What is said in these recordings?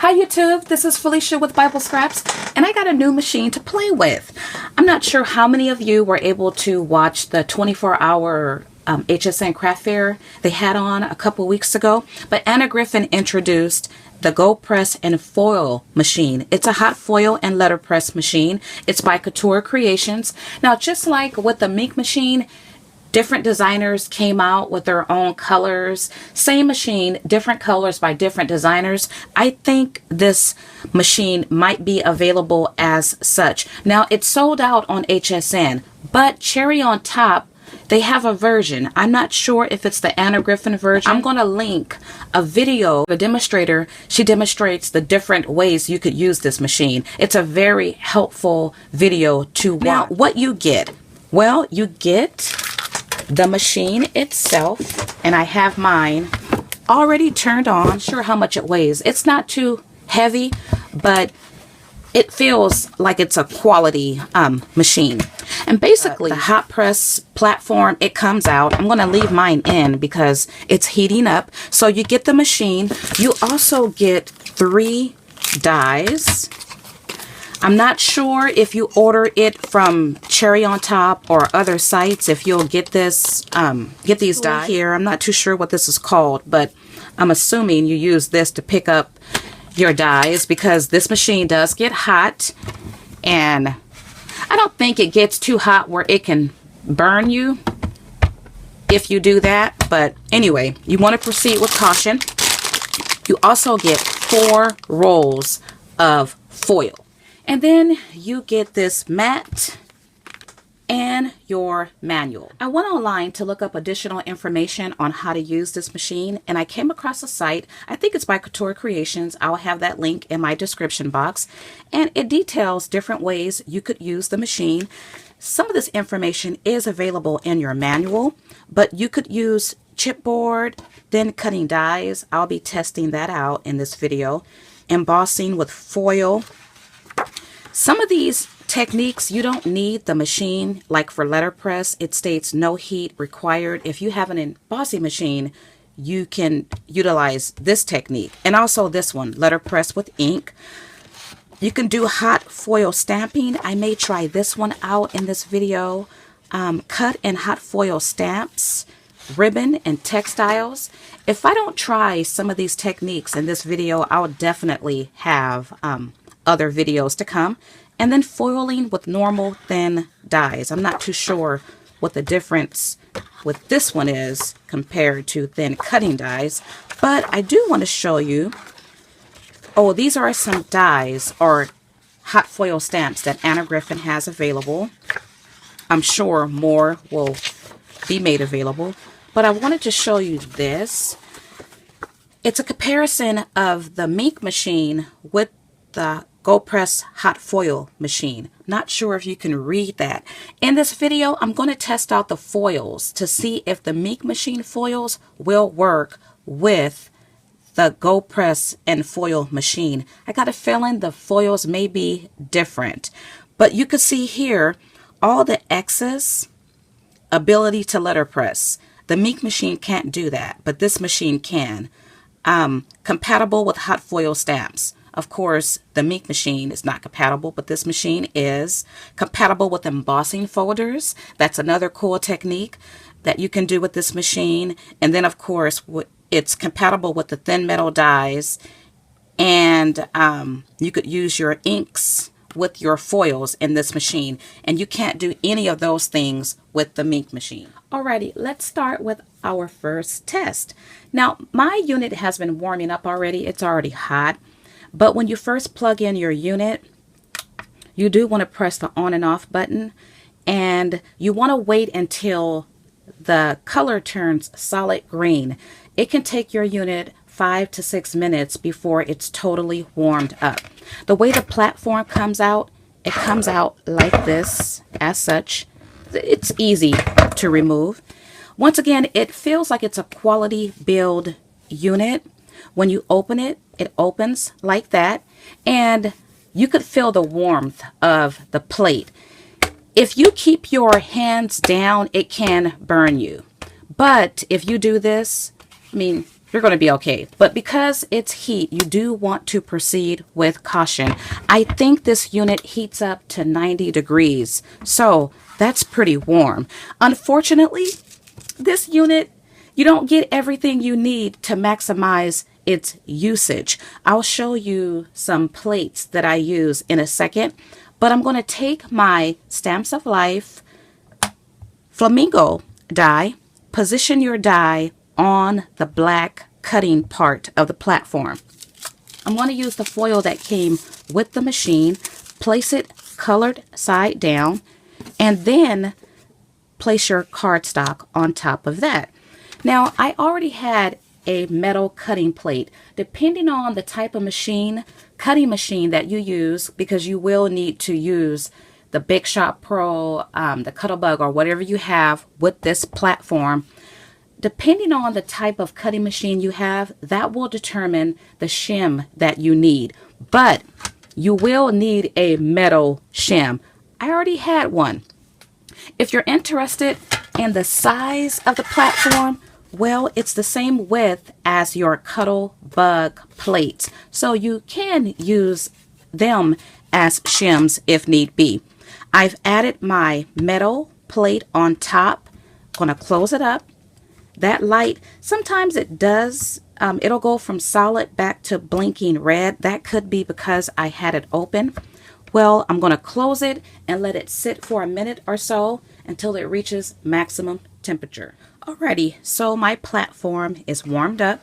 Hi YouTube, this is Felicia with Bible Scraps, and I got a new machine to play with. I'm not sure how many of you were able to watch the 24-hour HSN craft fair they had on a couple weeks ago, but Anna Griffin introduced the GoPress and foil machine. It's a hot foil and letterpress machine. It's by Couture Creations. Now, just like with the Minc machine, different designers came out with their own colors. Same machine, different colors by different designers. I think this machine might be available as such. Now, it's sold out on HSN, but cherry on top, they have a version. I'm not sure if it's the Anna Griffin version. I'm going to link a video, a demonstrator. She demonstrates the different ways you could use this machine. It's a very helpful video to watch. Now, what you get? Well, you get the machine itself, and I have mine already turned on. I'm sure how much it weighs. It's not too heavy, but it feels like it's a quality machine. And basically, the hot press platform, it comes out. I'm going to leave mine in because it's heating up. So you get the machine. You also get 3 dies. I'm not sure if you order it from Cherry on Top or other sites, if you'll get this, get these dies here. I'm not too sure what this is called, but I'm assuming you use this to pick up your dies because this machine does get hot, and I don't think it gets too hot where it can burn you if you do that. But anyway, you want to proceed with caution. You also get 4 rolls of foil. And then you get this mat and your manual. I went online to look up additional information on how to use this machine, and I came across a site. I think it's by Couture Creations. I'll have that link in my description box. And it details different ways you could use the machine. Some of this information is available in your manual, but you could use chipboard, then cutting dies. I'll be testing that out in this video. Embossing with foil. Some of these techniques, you don't need the machine. Like for letterpress, it states no heat required. If you have an embossing machine, you can utilize this technique. And also this one, letterpress with ink. You can do hot foil stamping. I may try this one out in this video. Cut and hot foil stamps, ribbon and textiles. If I don't try some of these techniques in this video, I'll definitely have other videos to come. And then foiling with normal thin dies. I'm not too sure what the difference with this one is compared to thin cutting dies, but I do want to show you. Oh, these are some dies or hot foil stamps that Anna Griffin has available. I'm sure more will be made available, but I wanted to show you this. It's a comparison of the Minc machine with the GoPress hot foil machine. Not sure if you can read that. In this video, I'm going to test out the foils to see if the Minc machine foils will work with the GoPress and foil machine. I got a feeling the foils may be different, but you can see here all the excess ability to letterpress. The Minc machine can't do that, but this machine can. Compatible with hot foil stamps. Of course, the Minc machine is not compatible, but this machine is compatible with embossing folders. That's another cool technique that you can do with this machine. And then, of course, it's compatible with the thin metal dies. And you could use your inks with your foils in this machine. And you can't do any of those things with the Minc machine. Alrighty, let's start with our first test. Now, my unit has been warming up already. It's already hot. But when you first plug in your unit, you do want to press the on and off button, and you want to wait until the color turns solid green. It can take your unit 5 to 6 minutes before it's totally warmed up. The way the platform comes out, it comes out like this as such. It's easy to remove. Once again, it feels like it's a quality build unit. When you open it, it opens like that, and you could feel the warmth of the plate. If you keep your hands down, it can burn you. But if you do this, I mean, you're going to be okay. But because it's heat, you do want to proceed with caution. I think this unit heats up to 90 degrees, so that's pretty warm. Unfortunately, this unit, you don't get everything you need to maximize its usage. I'll show you some plates that I use in a second, but I'm going to take my Stamps of Life Flamingo die, position your die on the black cutting part of the platform. I'm going to use the foil that came with the machine, place it colored side down, and then place your cardstock on top of that. Now, I already had a metal cutting plate. Depending on the type of cutting machine that you use, because you will need to use the Big Shot Pro, the Cuttlebug, or whatever you have with this platform. Depending on the type of cutting machine you have, that will determine the shim that you need. But you will need a metal shim. I already had one. If you're interested in the size of the platform, well, it's the same width as your Cuttlebug plates. So you can use them as shims if need be. I've added my metal plate on top. I'm going to close it up. That light, sometimes it does, it'll go from solid back to blinking red. That could be because I had it open. Well, I'm going to close it and let it sit for a minute or so until it reaches maximum temperature. Alrighty, so my platform is warmed up.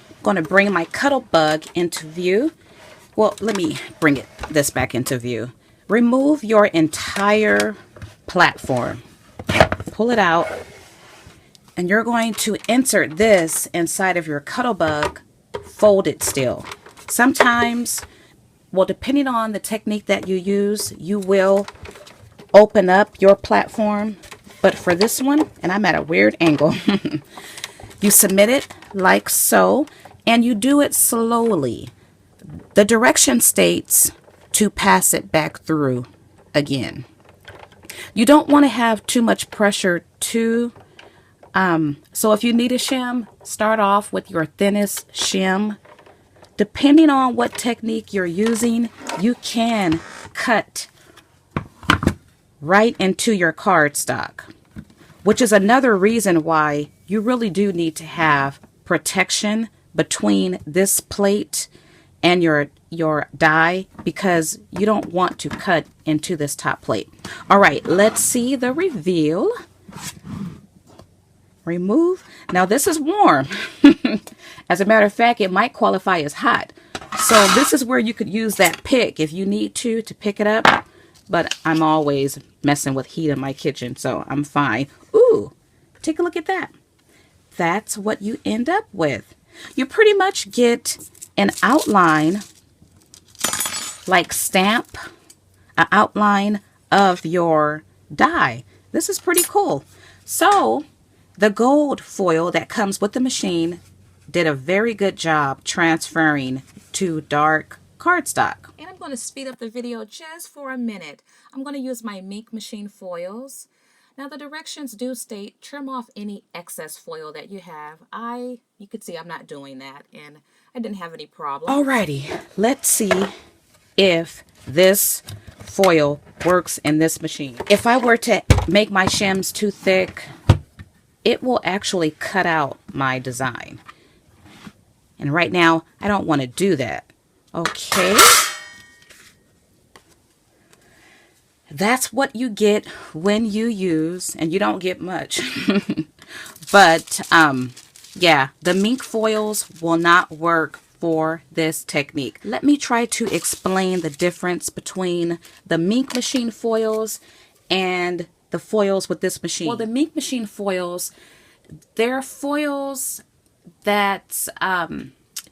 I'm going to bring my Cuttlebug into view. Well, let me bring this back into view. Remove your entire platform. Pull it out. And you're going to insert this inside of your Cuttlebug folded still. Sometimes, well, depending on the technique that you use, you will open up your platform. But for this one, and I'm at a weird angle, you submit it like so, and you do it slowly. The direction states to pass it back through again. You don't want to have too much pressure so if you need a shim, start off with your thinnest shim. Depending on what technique you're using, you can cut right into your cardstock, which is another reason why you really do need to have protection between this plate and your die, because you don't want to cut into this top plate. All right, let's see the reveal. Remove. Now this is warm. As a matter of fact, it might qualify as hot. So this is where you could use that pick if you need to pick it up. But I'm always messing with heat in my kitchen, so I'm fine. Ooh, take a look at that. That's what you end up with. You pretty much get an outline, like stamp, an outline of your die. This is pretty cool. So the gold foil that comes with the machine did a very good job transferring to dark cardstock. And I'm going to speed up the video just for a minute. I'm going to use my Minc machine foils. Now the directions do state trim off any excess foil that you have. You could see I'm not doing that, and I didn't have any problem. Alrighty, let's see if this foil works in this machine. If I were to make my shims too thick, it will actually cut out my design. And right now, I don't want to do that. Okay. That's what you get when you use, and you don't get much. But, yeah, the Minc foils will not work for this technique. Let me try to explain the difference between the Minc machine foils and the foils with this machine. Well, the Minc machine foils, they're foils that's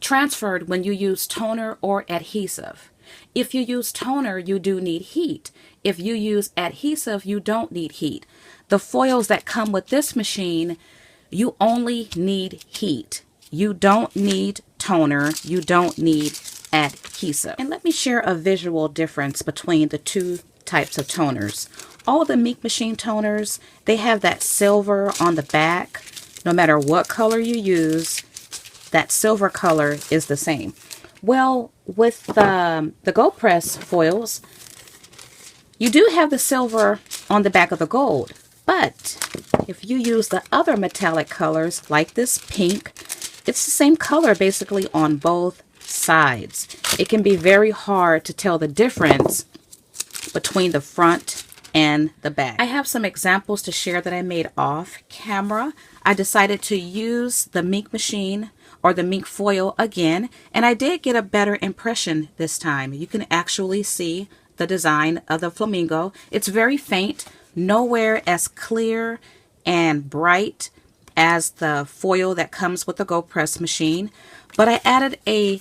transferred when you use toner or adhesive. If you use toner, you do need heat. If you use adhesive, you don't need heat. The foils that come with this machine, you only need heat. You don't need toner. You don't need adhesive. And let me share a visual difference between the two types of toners. All the Minc machine toners, they have that silver on the back. No matter what color you use, that silver color is the same. Well, with the GoPress foils, you do have the silver on the back of the gold, but if you use the other metallic colors like this pink, it's the same color basically on both sides. It can be very hard to tell the difference between the front and the back. I have some examples to share that I made off camera. I decided to use the Minc machine or the Minc foil again, and I did get a better impression this time. You can actually see the design of the flamingo. It's very faint, nowhere as clear and bright as the foil that comes with the GoPress machine, but I added a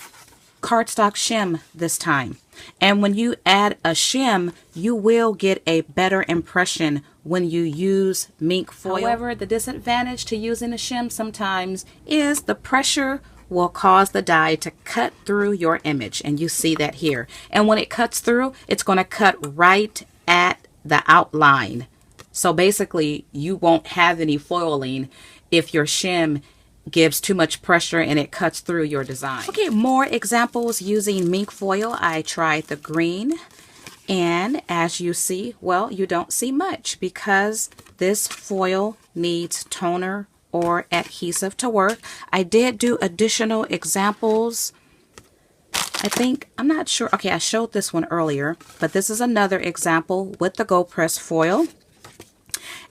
cardstock shim this time. And when you add a shim, you will get a better impression when you use Minc foil. However, the disadvantage to using a shim sometimes is the pressure will cause the dye to cut through your image, and you see that here. And when it cuts through, it's going to cut right at the outline. So basically, you won't have any foiling if your shim gives too much pressure and it cuts through your design. Okay, more examples using Minc foil. I tried the green, and as you see, well, you don't see much because this foil needs toner or adhesive to work. I did do additional examples. I'm not sure. Okay, I showed this one earlier, but this is another example with the GoPress foil.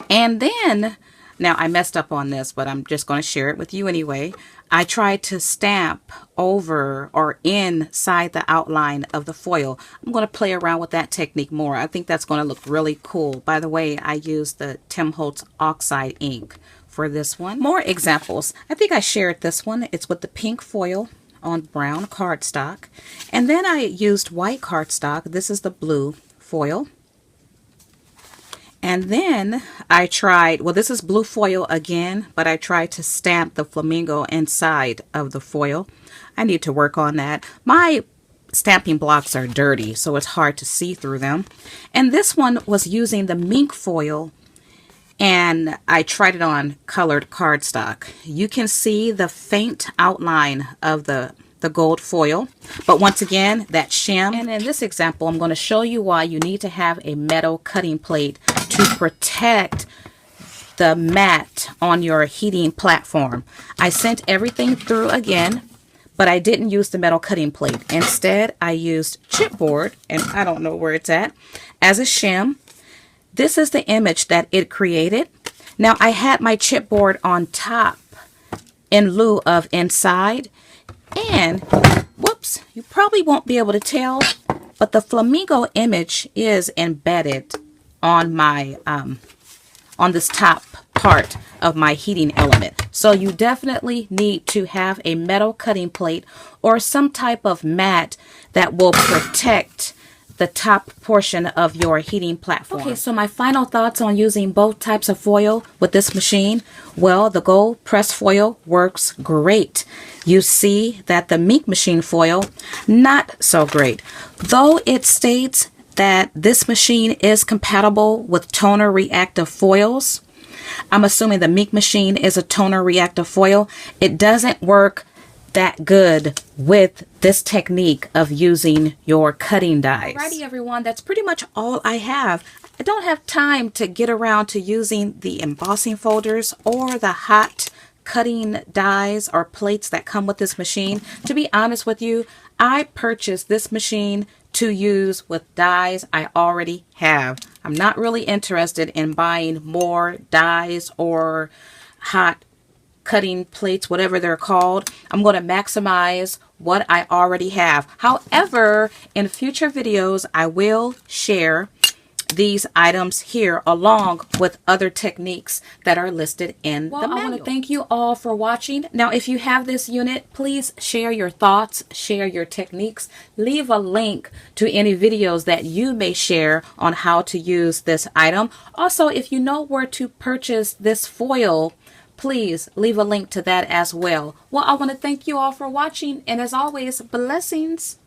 And then, now I messed up on this, but I'm just going to share it with you anyway. I tried to stamp over or inside the outline of the foil. I'm going to play around with that technique more. I think that's going to look really cool. By the way, I used the Tim Holtz Oxide ink for this one. More examples. I think I shared this one. It's with the pink foil on brown cardstock. And then I used white cardstock. This is the blue foil. And then I tried, well, this is blue foil again, but I tried to stamp the flamingo inside of the foil. I need to work on that. My stamping blocks are dirty, so it's hard to see through them. And this one was using the Minc foil, and I tried it on colored cardstock. You can see the faint outline of the gold foil, but once again, that shim. And in this example, I'm going to show you why you need to have a metal cutting plate to protect the mat on your heating platform. I sent everything through again, but I didn't use the metal cutting plate. Instead, I used chipboard, and I don't know where it's at, as a shim. This is the image that it created. Now, I had my chipboard on top in lieu of inside. And, whoops, you probably won't be able to tell, but the flamingo image is embedded on my, on this top part of my heating element. So you definitely need to have a metal cutting plate or some type of mat that will protect the top portion of your heating platform. Okay, so my final thoughts on using both types of foil with this machine. Well, the GoPress foil works great. You see that the Minc machine foil, not so great. Though it states that this machine is compatible with toner reactive foils, I'm assuming the Minc machine is a toner reactive foil. It doesn't work that good with this technique of using your cutting dies. Alrighty everyone, that's pretty much all I have. I don't have time to get around to using the embossing folders or the hot cutting dies or plates that come with this machine. To be honest with you, I purchased this machine to use with dies I already have. I'm not really interested in buying more dies or hot cutting plates, whatever they're called. I'm going to maximize what I already have. However, in future videos, I will share these items here along with other techniques that are listed in the manual. I want to thank you all for watching. Now, if you have this unit, please share your thoughts, share your techniques, leave a link to any videos that you may share on how to use this item. Also, if you know where to purchase this foil, please leave a link to that as well. Well, I want to thank you all for watching, and as always, blessings.